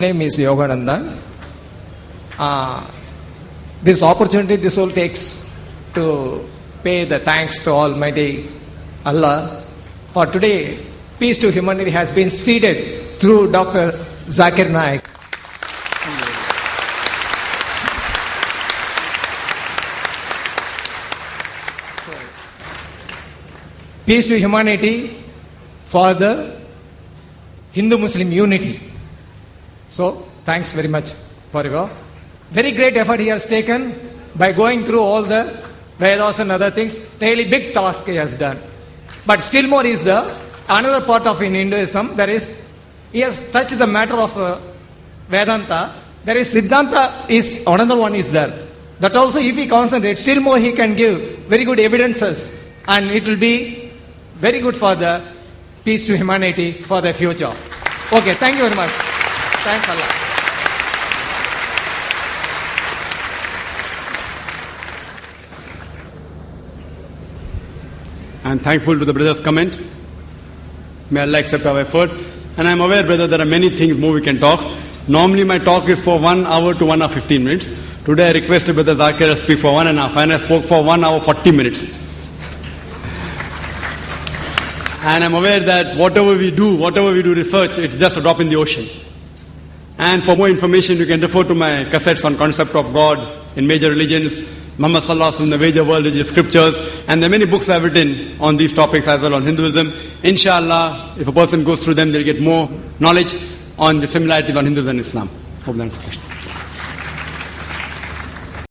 Name is Yogananda. This opportunity this all takes to pay the thanks to Almighty Allah. For today, peace to humanity has been seeded through Dr. Zakir Naik. Peace to humanity for the Hindu-Muslim unity. So, thanks very much for your very great effort he has taken by going through all the Vedas and other things. Really big task he has done. But still more is the another part of in Hinduism. There is he has touched the matter of Vedanta. There is Siddhanta is another one is there. That also if he concentrates, still more he can give very good evidences, and it will be very good for the peace to humanity for the future. Okay, thank you very much. Thanks Allah. I am thankful to the brother's comment. May Allah accept our effort. And I am aware, brother, there are many things more we can talk. Normally my talk is for 1 hour to 1 hour 15 minutes. Today I requested Brother Zakir to speak for 1.5 and I spoke for 1 hour 40 minutes. And I am aware that whatever we do research, it's just a drop in the ocean. And for more information, you can refer to my cassettes on concept of God in major religions, Muhammad Sallallahu Alaihi Wasallam, the major world religious scriptures, and there are many books I've written on these topics as well on Hinduism. Inshallah, if a person goes through them, they'll get more knowledge on the similarities on Hinduism and Islam. Hope that's the question.